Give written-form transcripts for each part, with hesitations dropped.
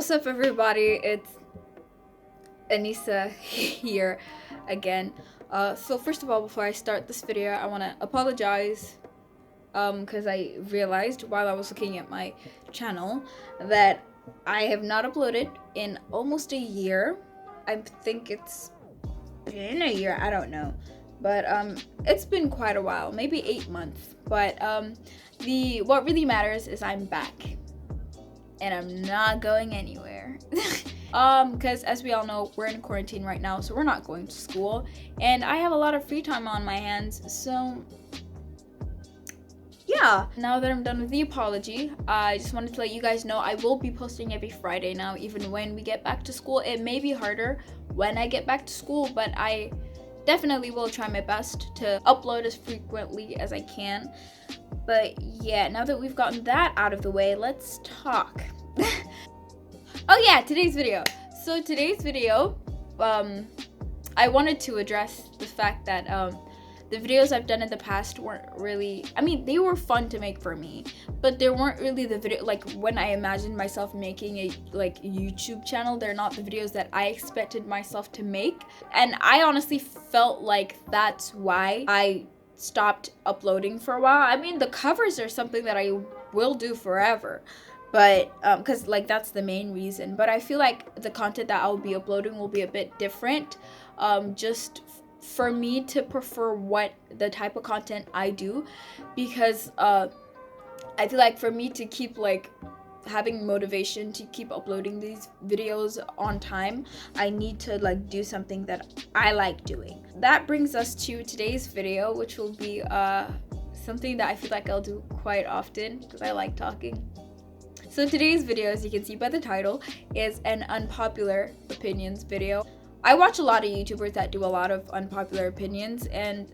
What's up, everybody? It's Anissa here again. So first of all, before I start this video, I want to apologize because I realized while I was looking at my channel that I have not uploaded in almost a year. I think it's been a year, I don't know, but it's been quite a while, maybe 8 months. But what really matters is I'm back. And I'm not going anywhere. Because as we all know, we're in quarantine right now, so we're not going to school. And I have a lot of free time on my hands, so yeah. Now that I'm done with the apology, I just wanted to let you guys know I will be posting every Friday now, even when we get back to school. It may be harder when I get back to school, but I definitely will try my best to upload as frequently as I can. But yeah, now that we've gotten that out of the way, let's talk. Oh yeah, today's video. So today's video, I wanted to address the fact that the videos I've done in the past weren't really, I mean, they were fun to make for me, but they weren't really the video, like when I imagined myself making a YouTube channel, they're not the videos that I expected myself to make. And I honestly felt like that's why I stopped uploading for a while. I mean, the covers are something that I will do forever, but because that's the main reason. But I feel like the content that I'll be uploading will be a bit different, just for me to prefer what the type of content I do, because I feel like for me to keep having motivation to keep uploading these videos on time, I need to do something that I like doing. That brings us to today's video, which will be something that I feel like I'll do quite often because I like talking. So today's video, as you can see by the title, is an unpopular opinions video. I watch a lot of YouTubers that do a lot of unpopular opinions, and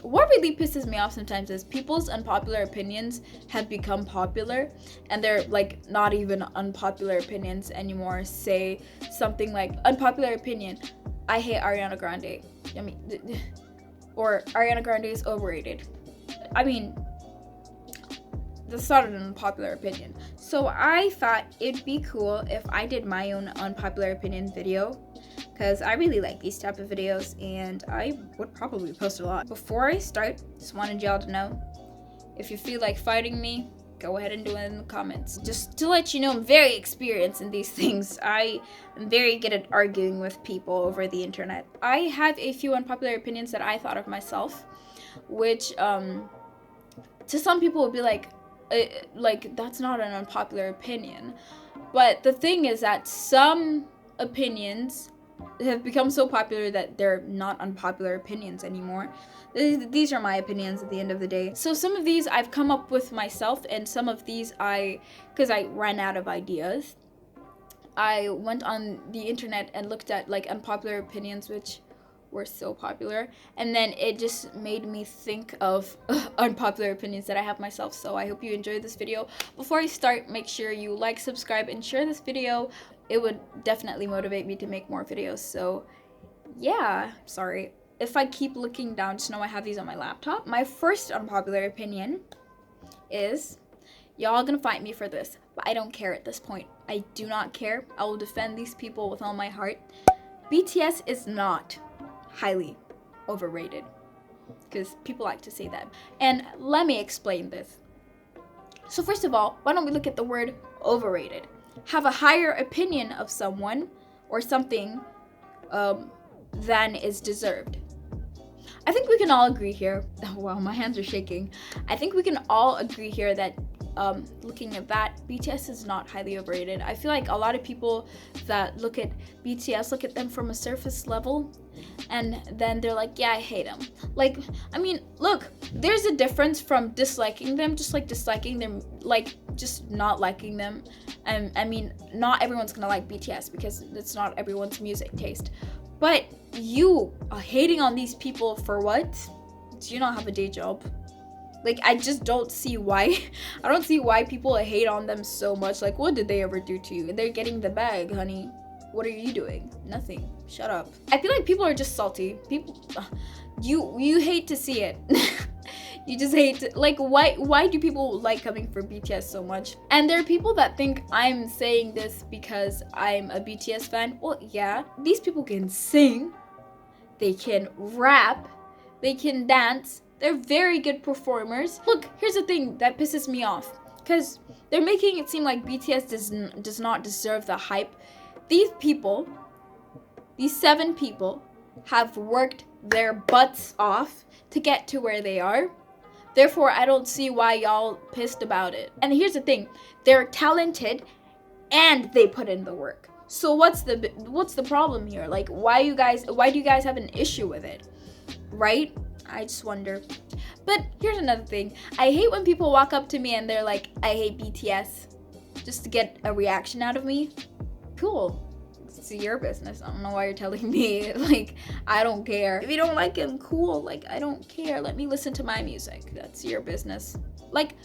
what really pisses me off sometimes is people's unpopular opinions have become popular, and they're not even unpopular opinions anymore. Say something like, unpopular opinion, I hate Ariana Grande. I mean, or Ariana Grande is overrated. I mean, that's not an unpopular opinion. So I thought it'd be cool if I did my own unpopular opinion video, because I really like these type of videos and I would probably post a lot. Before I start, just wanted y'all to know, if you feel like fighting me, go ahead and do it in the comments. Just to let you know, I'm very experienced in these things. I am very good at arguing with people over the internet. I have a few unpopular opinions that I thought of myself, which to some people would be like that's not an unpopular opinion. But the thing is that some opinions have become so popular that they're not unpopular opinions anymore. These are my opinions at the end of the day. So some of these I've come up with myself, and some of these because I ran out of ideas, I went on the internet and looked at unpopular opinions which were so popular, and then it just made me think of unpopular opinions that I have myself. So I hope you enjoyed this video. Before I start, make sure you like, subscribe, and share this video. It would definitely motivate me to make more videos. So yeah, sorry if I keep looking down, just know I have these on my laptop. My first unpopular opinion is, y'all gonna fight me for this, but I don't care at this point. I do not care. I will defend these people with all my heart. BTS is not highly overrated, because people like to say that. And let me explain this. So first of all, why don't we look at the word overrated? Have a higher opinion of someone or something than is deserved. I think we can all agree here. Oh wow, my hands are shaking. I think we can all agree here that looking at that, BTS is not highly overrated. I feel like a lot of people that look at BTS look at them from a surface level, and then they're like, yeah, I hate them. I mean, look, there's a difference from disliking them, just disliking them, just not liking them. And I mean, not everyone's gonna like BTS because it's not everyone's music taste. But you are hating on these people for what? Do you not have a day job? I just don't see why. I don't see why people hate on them so much. What did they ever do to you? They're getting the bag, honey. What are you doing? Nothing. Shut up. I feel like people are just salty. People, you hate to see it. You just hate, like, why do people like coming for BTS so much? And there are people that think I'm saying this because I'm a BTS fan. Well, yeah, these people can sing, they can rap, they can dance. They're very good performers. Look, here's the thing that pisses me off, because they're making it seem like BTS does not deserve the hype. These people, these 7 people, have worked their butts off to get to where they are. Therefore, I don't see why y'all pissed about it. And here's the thing, they're talented and they put in the work. So what's the problem here? Like, why do you guys have an issue with it? Right? I just wonder. But here's another thing. I hate when people walk up to me and they're like, I hate BTS, just to get a reaction out of me. Cool. It's your business. I don't know why you're telling me. Like, I don't care. If you don't like him, cool. Like, I don't care. Let me listen to my music. That's your business. Like,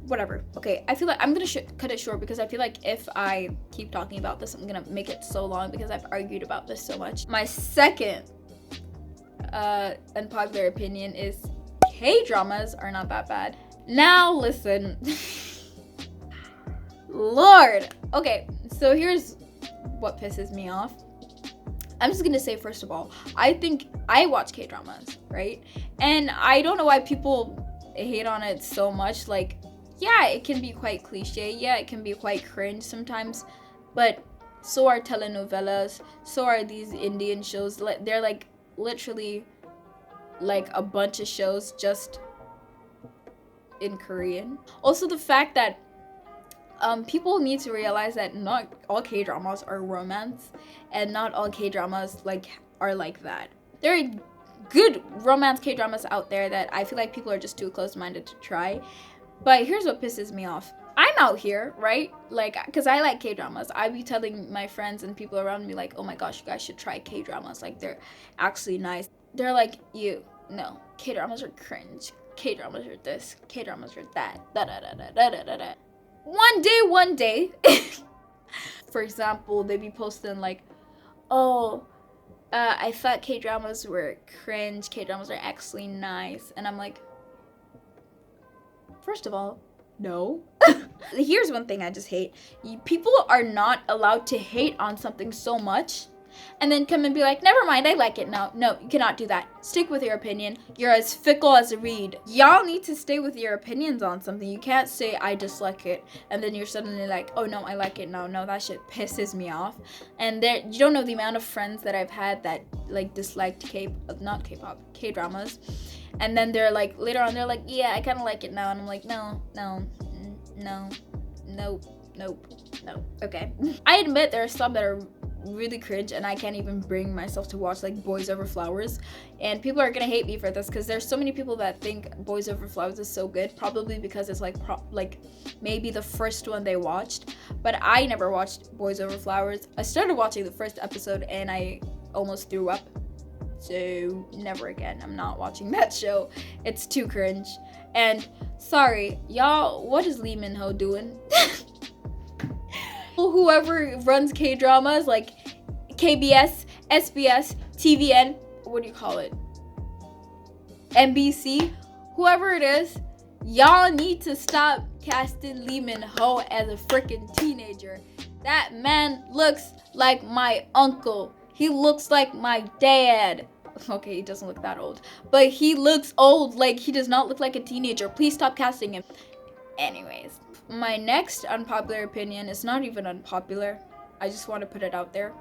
whatever. Okay, I feel like I'm gonna cut it short, because I feel like if I keep talking about this, I'm gonna make it so long, because I've argued about this so much. My second unpopular opinion is K-dramas are not that bad. Now listen. Lord. Okay, so here's what pisses me off. I'm just gonna say, first of all, I think I watch K-dramas, right? And I don't know why people hate on it so much. Like, yeah, it can be quite cliche. Yeah, it can be quite cringe sometimes. But so are telenovelas. So are these Indian shows. They're like literally like a bunch of shows just in Korean. Also, the fact that people need to realize that not all K-dramas are romance, and not all K-dramas are like that. There are good romance K-dramas out there that I feel like people are just too close-minded to try. But here's what pisses me off. I'm out here, right? Like, because I like K-dramas. I be telling my friends and people around me, like, oh my gosh, you guys should try K-dramas. Like, they're actually nice. They're like, no, K-dramas are cringe. K-dramas are this. K-dramas are that. Da-da-da-da-da-da-da. One day, for example, they be posting like, oh, I thought K-dramas were cringe. K-dramas are actually nice. And I'm like, first of all, no. Here's one thing I just hate. People are not allowed to hate on something so much and then come and be like, never mind, I like it now. No, you cannot do that. Stick with your opinion. You're as fickle as a reed. Y'all need to stay with your opinions on something. You can't say, I dislike it, and then you're suddenly like, oh no, I like it now. No, that shit pisses me off. And you don't know the amount of friends that I've had that like disliked not K-pop, K-dramas. And then they're like, later on, they're like, yeah, I kind of like it now. And I'm like, no, okay. I admit there are some that are really cringe, and I can't even bring myself to watch, like Boys Over Flowers. And people are gonna hate me for this, because there's so many people that think Boys Over Flowers is so good, probably because it's like maybe the first one they watched. But I never watched Boys Over Flowers. I started watching the first episode and I almost threw up. So never again. I'm not watching that show. It's too cringe. And sorry, y'all, what is Lee Min-ho doing? Whoever runs K-dramas, like KBS, SBS, TVN, what do you call it? NBC, whoever it is, y'all need to stop casting Lee Min-ho as a freaking teenager. That man looks like my uncle. He looks like my dad. Okay, he doesn't look that old, but he looks old. Like, he does not look like a teenager. Please stop casting him. Anyways, my next unpopular opinion is not even unpopular. I just want to put it out there.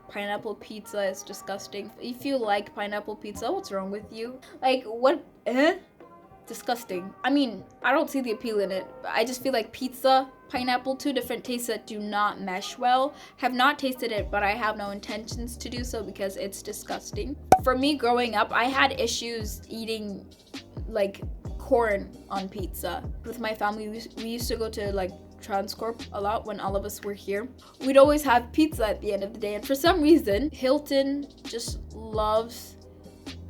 Pineapple pizza is disgusting. If you like pineapple pizza, what's wrong with you? Like, what? Disgusting. I mean, I don't see the appeal in it. I just feel like pizza, pineapple, two different tastes that do not mesh well. Have not tasted it, but I have no intentions to do so because it's disgusting. For me, growing up, I had issues eating like corn on pizza. With my family, we used to go to like Transcorp a lot when all of us were here. We'd always have pizza at the end of the day, and for some reason, Hilton just loves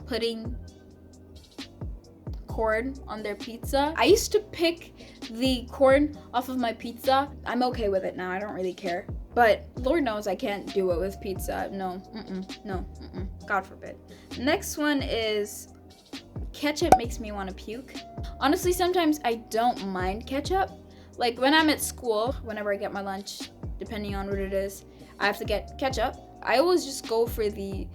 putting corn on their pizza. I used to pick the corn off of my pizza. I'm okay with it now. I don't really care. But Lord knows I can't do it with pizza. No, God forbid. Next one is Ketchup makes me want to puke. Honestly, sometimes I don't mind ketchup. Like when I'm at school, whenever I get my lunch, depending on what it is, I have to get ketchup. I always just go for the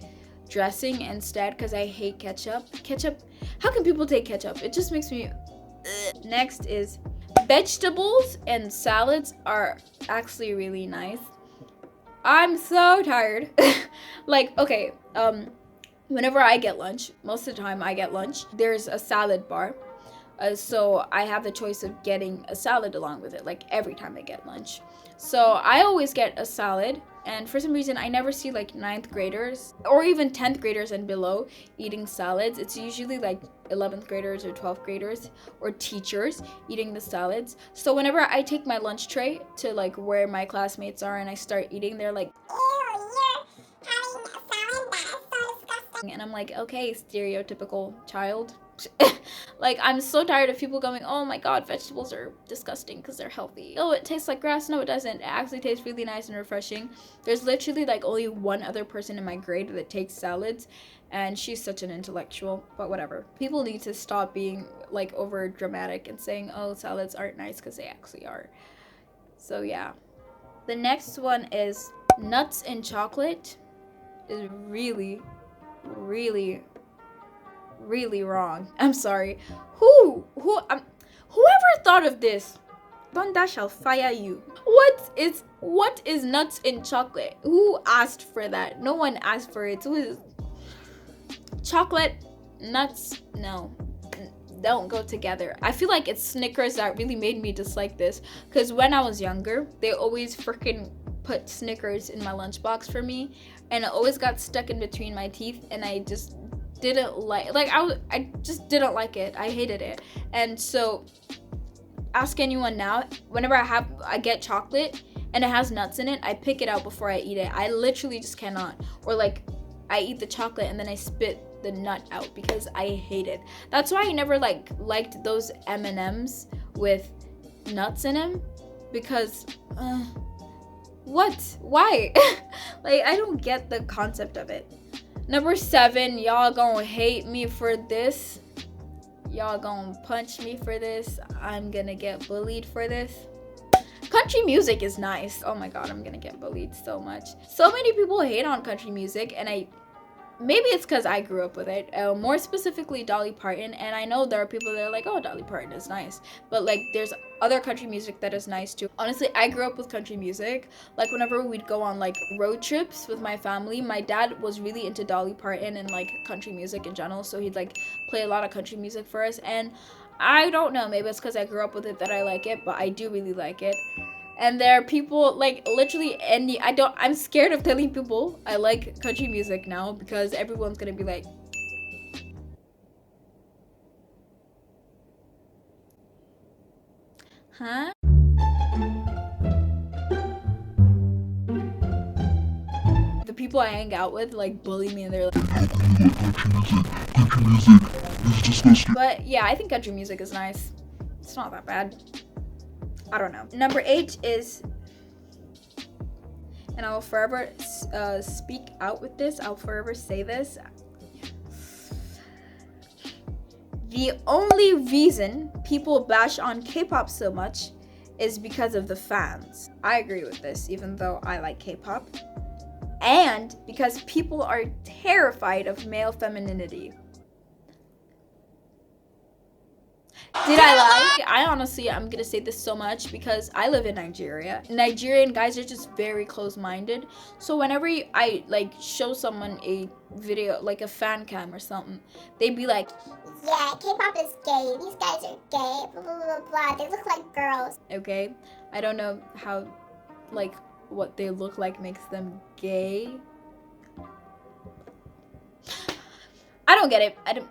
dressing instead because I hate ketchup. Ketchup, how can people take ketchup? It just makes me ugh. Next is vegetables and salads are actually really nice. I'm so tired. Like, okay, whenever I get lunch, most of the time I get lunch, there's a salad bar. So I have the choice of getting a salad along with it, like every time I get lunch. So I always get a salad, and for some reason I never see like 9th graders or even 10th graders and below eating salads. It's usually like 11th graders or 12th graders or teachers eating the salads. So whenever I take my lunch tray to like where my classmates are and I start eating, they're like, "Ew, you're having a salad? That is so disgusting." And I'm like, okay, stereotypical child. Like, I'm so tired of people going, oh my god, vegetables are disgusting because they're healthy. Oh, it tastes like grass. No, it doesn't. It actually tastes really nice and refreshing. There's literally like only one other person in my grade that takes salads, and she's such an intellectual, but whatever. People need to stop being like over dramatic and saying, oh, salads aren't nice, because they actually are. So yeah. The next one is nuts and chocolate is really, really, really wrong. I'm sorry. Whoever thought of this, Thunder shall fire you. What is nuts in chocolate? Who asked for that? No one asked for it. Who is chocolate, nuts? No, don't go together. I feel like it's Snickers that really made me dislike this, because when I was younger, they always freaking put Snickers in my lunchbox for me, and it always got stuck in between my teeth, and I just didn't I just didn't like it. I hated it. And so ask anyone now, whenever I get chocolate and it has nuts in it, I pick it out before I eat it. I literally just cannot. Or like I eat the chocolate and then I spit the nut out because I hate it. That's why I never liked those M&Ms with nuts in them, because what? Why? Like, I don't get the concept of it. Number 7, y'all gonna hate me for this. Y'all gonna punch me for this. I'm gonna get bullied for this. Country music is nice. Oh my god, I'm gonna get bullied so much. So many people hate on country music, and maybe it's because I grew up with it. More specifically, Dolly Parton. And I know there are people that are like, oh, Dolly Parton is nice. But like, there's other country music that is nice too. Honestly, I grew up with country music. Like, whenever we'd go on like road trips with my family, my dad was really into Dolly Parton and like country music in general. So he'd like play a lot of country music for us. And I don't know, maybe it's because I grew up with it that I like it, but I do really like it. And there are people like literally I'm scared of telling people I like country music now, because everyone's gonna be like, huh? The people I hang out with like bully me, and they're like, how can you like country music is disgusting. But yeah, I think country music is nice. It's not that bad. I don't know. Number 8 is, and I will forever speak out with this. I'll forever say this. The only reason people bash on K-pop so much is because of the fans. I agree with this, even though I like K-pop. And because people are terrified of male femininity. Did I lie? I honestly, I'm gonna say this so much because I live in Nigeria. Nigerian guys are just very close-minded. So whenever I like show someone a video, like a fan cam or something, they'd be like, yeah, K-pop is gay. These guys are gay. Blah, blah, blah, blah. They look like girls. Okay, I don't know how, like, what they look like makes them gay. I don't get it. I don't.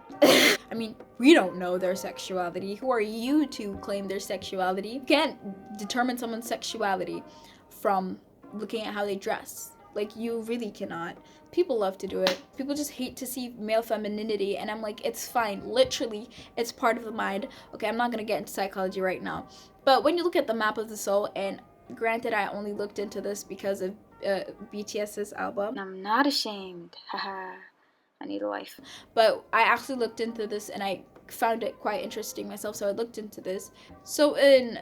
I mean, we don't know their sexuality. Who are you to claim their sexuality? You can't determine someone's sexuality from looking at how they dress. Like, you really cannot. People love to do it. People just hate to see male femininity, and I'm like, it's fine. Literally, it's part of the mind. Okay, I'm not gonna get into psychology right now. But when you look at the map of the soul, and granted, I only looked into this because of BTS's album. I'm not ashamed. Haha. I need a life. But I actually looked into this and I found it quite interesting myself, so I looked into this. So in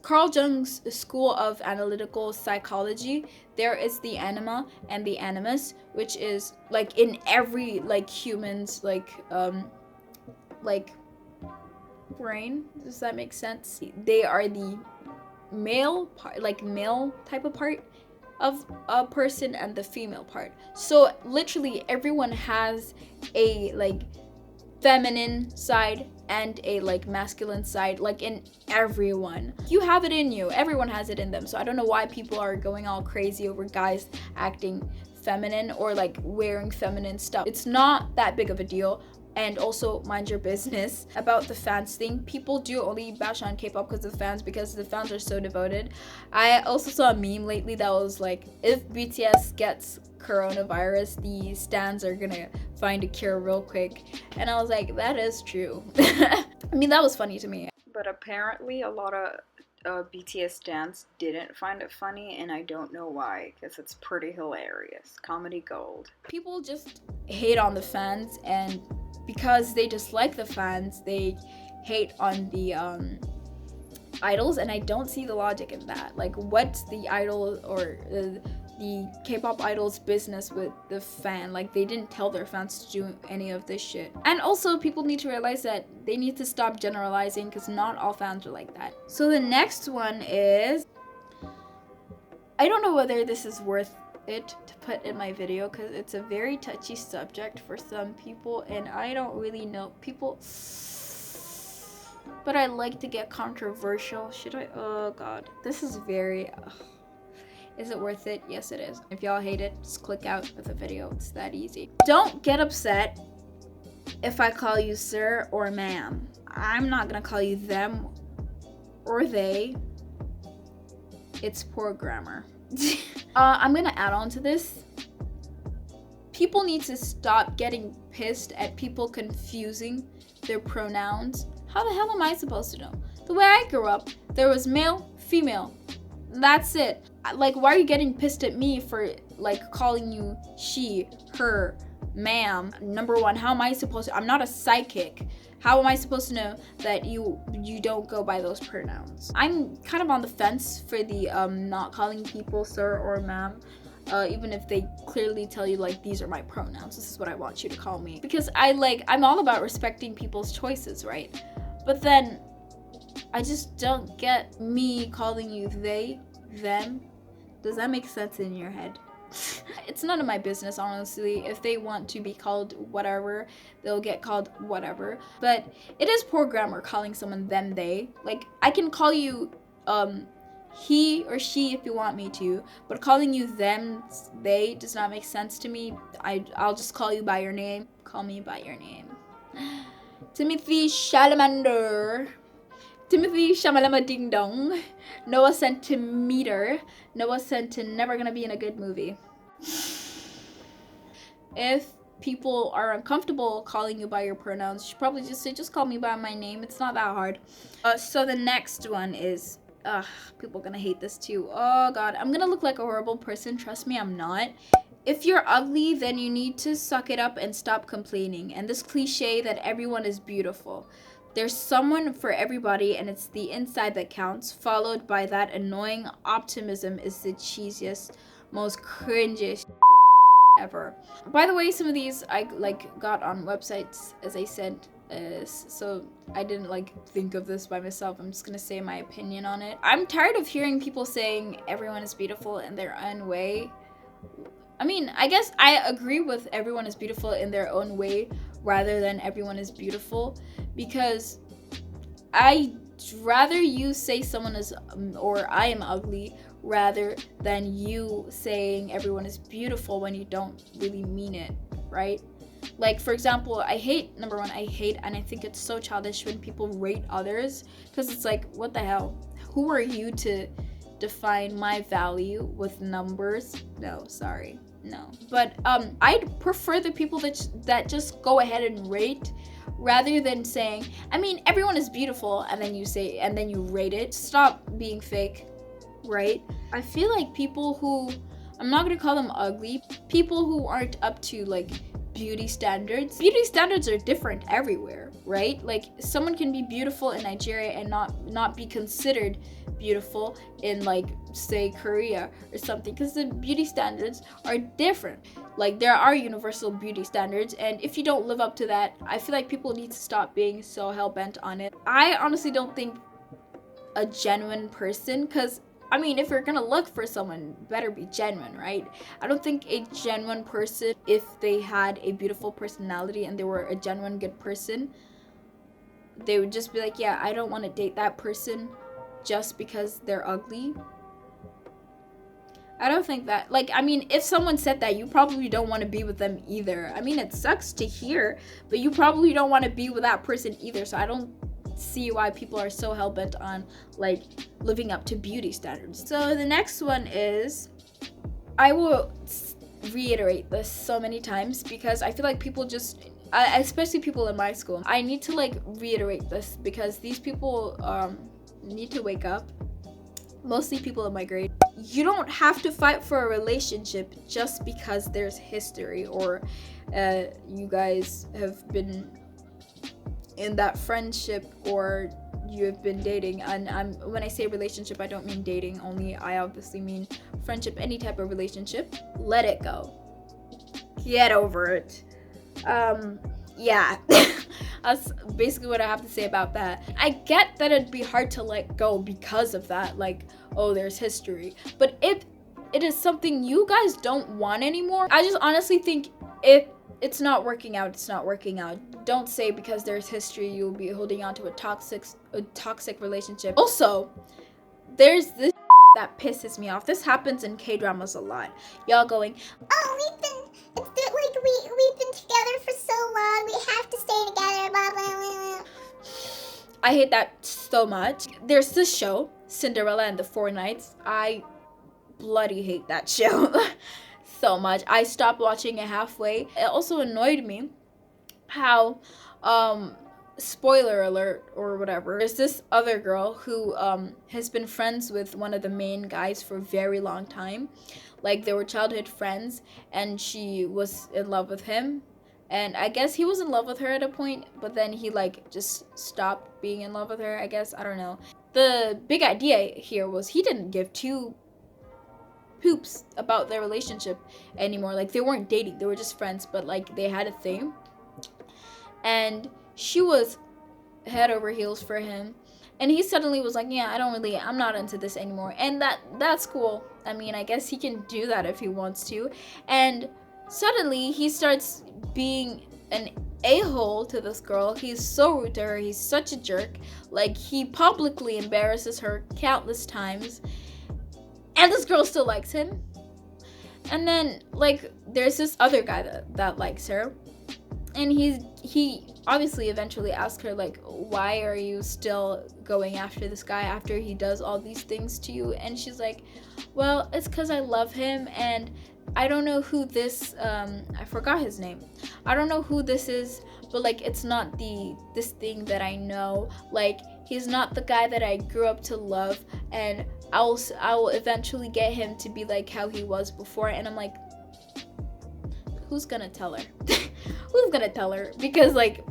Carl Jung's School of Analytical Psychology, there is the anima and the animus, which is like in every like human's like brain. Does that make sense? They are the male part, like male type of part of a person, and the female part. So literally everyone has a like feminine side and a like masculine side, like in everyone. You have it in you. Everyone has it in them. So I don't know why people are going all crazy over guys acting feminine or like wearing feminine stuff. It's not that big of a deal. And also, mind your business about the fans thing. People do only bash on K-pop because of the fans, because the fans are so devoted. I also saw a meme lately that was like, if BTS gets coronavirus, the stans are gonna find a cure real quick. And I was like, that is true. I mean, that was funny to me. But apparently a lot of BTS stans didn't find it funny, and I don't know why, because it's pretty hilarious. Comedy gold. People just hate on the fans, and because they dislike the fans, they hate on the idols, and I don't see the logic in that. Like, what's the idol or the K-pop idol's business with the fan? Like, they didn't tell their fans to do any of this shit. And also, people need to realize that they need to stop generalizing, because not all fans are like that. So the next one is, I don't know whether this is worth it to put in my video, because it's a very touchy subject for some people, and I don't really know people, but I like to get controversial. Should I? Oh god, this is very is it worth it? Yes, it is. If y'all hate it, just click out of the video. It's that easy. Don't get upset if I call you sir or ma'am. I'm not gonna call you them or they. It's poor grammar. I'm gonna add on to this. People need to stop getting pissed at people confusing their pronouns. How the hell am I supposed to know? The way I grew up, there was male, female. That's it. Like, why are you getting pissed at me for like calling you she, her, ma'am? Number one, how am I supposed to? I'm not a psychic. How am I supposed to know that you don't go by those pronouns? I'm kind of on the fence for the not calling people sir or ma'am, even if they clearly tell you like, these are my pronouns, this is what I want you to call me. Because I'm all about respecting people's choices, right? But then I just don't get me calling you they, them. Does that make sense in your head? It's none of my business, honestly. If they want to be called whatever, they'll get called whatever. But it is poor grammar calling someone them, they. Like, I can call you he or she if you want me to, but calling you them, they does not make sense to me. I'll just call you by your name. Call me by your name. Timothy Chalamet. Timothy Shamalama Ding Dong. Noah Centimeter. Noah Cent never gonna be in a good movie. If people are uncomfortable calling you by your pronouns, you should probably just say, just call me by my name. It's not that hard. So the next one is, people are gonna hate this too. Oh god, I'm gonna look like a horrible person. Trust me, I'm not. If you're ugly, then you need to suck it up and stop complaining. And this cliche that everyone is beautiful. There's someone for everybody, and it's the inside that counts, followed by that annoying optimism is the cheesiest, most cringiest ever. By the way, some of these I got on websites, as I said, so I didn't think of this by myself. I'm just gonna say my opinion on it. I'm tired of hearing people saying everyone is beautiful in their own way. I mean, I guess I agree with everyone is beautiful in their own way rather than everyone is beautiful, because I'd rather you say someone is or I am ugly rather than you saying everyone is beautiful when you don't really mean it, right? Like, for example, number one, I hate, and I think it's so childish when people rate others, because it's like, what the hell? Who are you to define my value with numbers? No, sorry. No. But I'd prefer the people that just go ahead and rate rather than saying, I mean, everyone is beautiful, and then you rate it. Stop being fake, right? I feel like people who, I'm not gonna call them ugly, people who aren't up to beauty standards. Beauty standards are different everywhere, right? Like someone can be beautiful in Nigeria and not be considered beautiful in like say Korea or something, because the beauty standards are different. Like there are universal beauty standards, and if you don't live up to that, I feel like people need to stop being so hell-bent on it. I honestly don't think a genuine person, because I mean, if you're gonna look for someone, better be genuine, right? I don't think a genuine person, if they had a beautiful personality and they were a genuine good person, they would just be like, yeah, I don't want to date that person just because they're ugly. I don't think that, like, I mean, if someone said that, you probably don't want to be with them either. I mean, it sucks to hear, but you probably don't want to be with that person either. So I don't see why people are so hell-bent on like living up to beauty standards. So the next one is, I will reiterate this so many times because I feel like people just, especially people in my school, I need to like reiterate this because these people need to wake up. Mostly people in my grade. You don't have to fight for a relationship just because there's history or you guys have been in that friendship or you have been dating. And when I say relationship, I don't mean dating only. I obviously mean friendship, any type of relationship. Let it go. Get over it. Yeah. That's basically what I have to say about that. I get that it'd be hard to let go because of that, like, oh, there's history. But if it is something you guys don't want anymore, I just honestly think if it's not working out, it's not working out. Don't say because there's history you'll be holding on to a toxic relationship. Also, there's this that pisses me off. This happens in K-dramas a lot. Y'all going, oh, we've been together for so long, we have to stay together, blah, blah, blah. I hate that so much. There's this show, Cinderella and the Four Knights. I bloody hate that show so much. I stopped watching it halfway. It also annoyed me how, spoiler alert or whatever, there's this other girl who has been friends with one of the main guys for a very long time. Like they were childhood friends and she was in love with him, and I guess he was in love with her at a point, but then he like just stopped being in love with her, I guess. I don't know. The big idea here was he didn't give two poops about their relationship anymore. Like they weren't dating, they were just friends, but like they had a thing, and she was head over heels for him, and he suddenly was like, yeah, I'm not into this anymore. And that's cool. I mean, I guess he can do that if he wants to. And suddenly he starts being an a-hole to this girl. He's so rude to her. He's such a jerk. Like he publicly embarrasses her countless times, and this girl still likes him. And then like there's this other guy that likes her, and he obviously eventually asked her like, why are you still going after this guy after he does all these things to you? And she's like, well, it's because I love him, and I don't know who this I forgot his name. I don't know who this is, but like it's not this thing that I know. Like he's not the guy that I grew up to love, and I will eventually get him to be like how he was before. And I'm like, who's gonna tell her? Who's gonna tell her? Because like,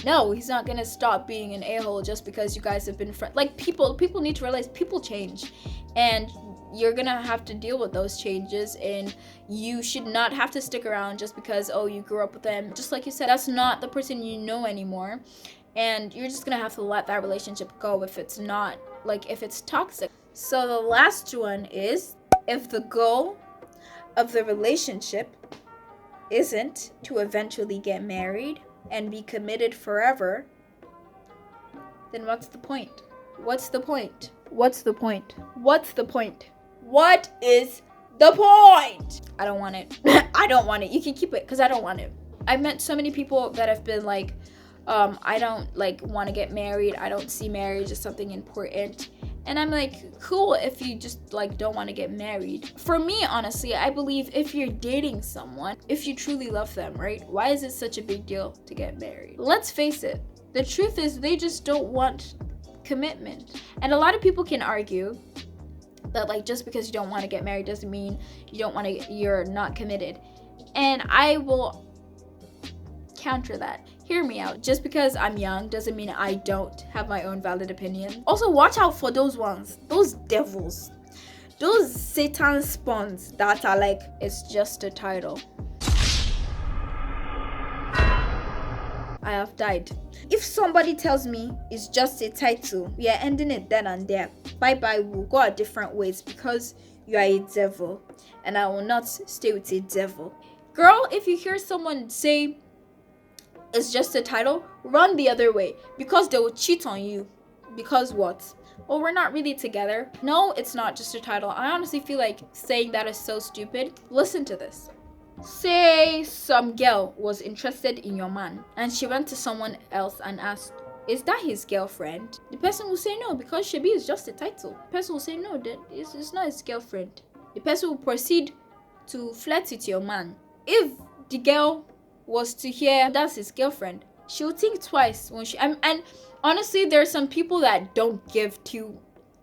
no, he's not gonna stop being an a-hole just because you guys have been friends. Like people need to realize people change, and you're gonna have to deal with those changes, and you should not have to stick around just because, oh, you grew up with them. Just like you said, that's not the person you know anymore, and you're just gonna have to let that relationship go if it's not, like, if it's toxic. So the last one is, if the goal of the relationship isn't to eventually get married and be committed forever, then what's the point? What's the point? What's the point? What's the point? What is the point? I don't want it. I don't want it. You can keep it because I don't want it. I've met so many people that have been like, I don't like want to get married. I don't see marriage as something important. And I'm like, cool if you just like don't want to get married. For me, honestly, I believe if you're dating someone, if you truly love them, right? Why is it such a big deal to get married? Let's face it. The truth is they just don't want commitment. And a lot of people can argue that like just because you don't want to get married doesn't mean you're not committed. And I will counter that. Hear me out. Just because I'm young doesn't mean I don't have my own valid opinion. Also, watch out for those ones, those devils, those Satan spawns that are like, it's just a title. I have died. If somebody tells me it's just a title, we are ending it then and there. Bye bye, we'll go our different ways because you are a devil and I will not stay with a devil. Girl, if you hear someone say it's just a title, run the other way because they will cheat on you. Because what? Well, we're not really together. No, it's not just a title. I honestly feel like saying that is so stupid. Listen to this. Say some girl was interested in your man and she went to someone else and asked, is that his girlfriend? The person will say no because Shebi is just a title. The person will say no, that it's not his girlfriend. The person will proceed to flirt with your man. If the girl was to hear that's his girlfriend, she'll think twice when she and honestly, there are some people that don't give two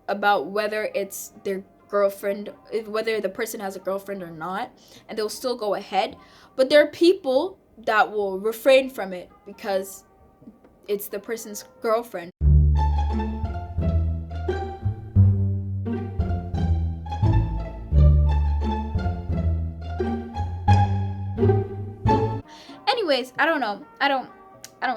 about whether it's their girlfriend, whether the person has a girlfriend or not, and they'll still go ahead. But there are people that will refrain from it because it's the person's girlfriend. Anyways, I don't know. I don't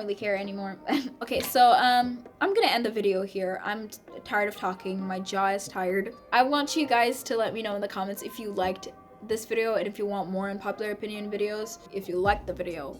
really care anymore. Okay, so I'm gonna end the video here. I'm tired of talking. My jaw is tired. I want you guys to let me know in the comments if you liked this video and if you want more unpopular opinion videos. If you liked the video,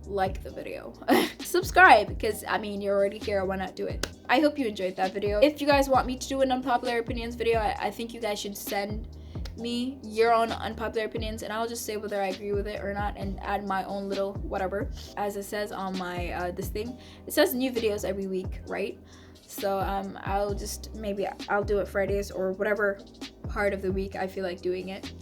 like the video. Subscribe, because I mean, you're already here. Why not do it? I hope you enjoyed that video. If you guys want me to do an unpopular opinions video, I think you guys should send me your own unpopular opinions and I'll just say whether I agree with it or not and add my own little whatever. As it says on my this thing, it says new videos every week, right? So I'll just, maybe I'll do it Fridays or whatever part of the week I feel like doing it.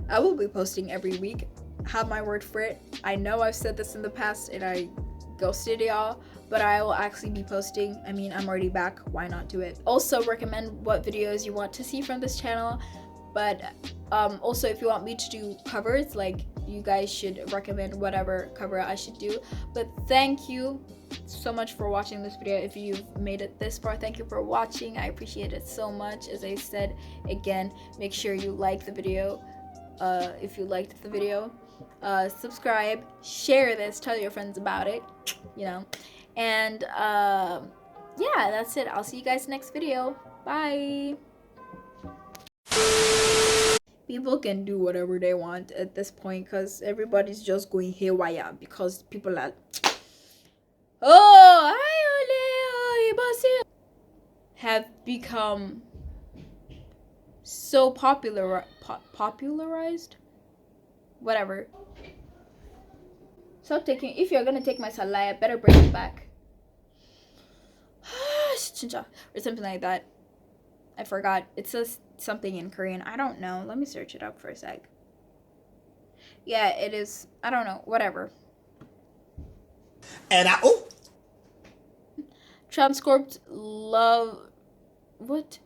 I will be posting every week. Have my word for it. I know I've said this in the past and I ghosted y'all, but I will actually be posting. I mean, I'm already back, why not do it? Also recommend what videos you want to see from this channel. But also, if you want me to do covers, like, you guys should recommend whatever cover I should do. But thank you so much for watching this video. If you've made it this far, thank you for watching. I appreciate it so much. As I said again, make sure you like the video if you liked the video. Subscribe, share this, tell your friends about it, you know. And yeah, that's it. I'll see you guys next video. Bye. People can do whatever they want at this point because everybody's just going haywire because people are have become so popularized. Whatever. Stop taking. If you're gonna take my salaya, better bring it back. Or something like that. I forgot. It says something in Korean. I don't know. Let me search it up for a sec. Yeah, it is. I don't know. Whatever. And Transcorped love. What?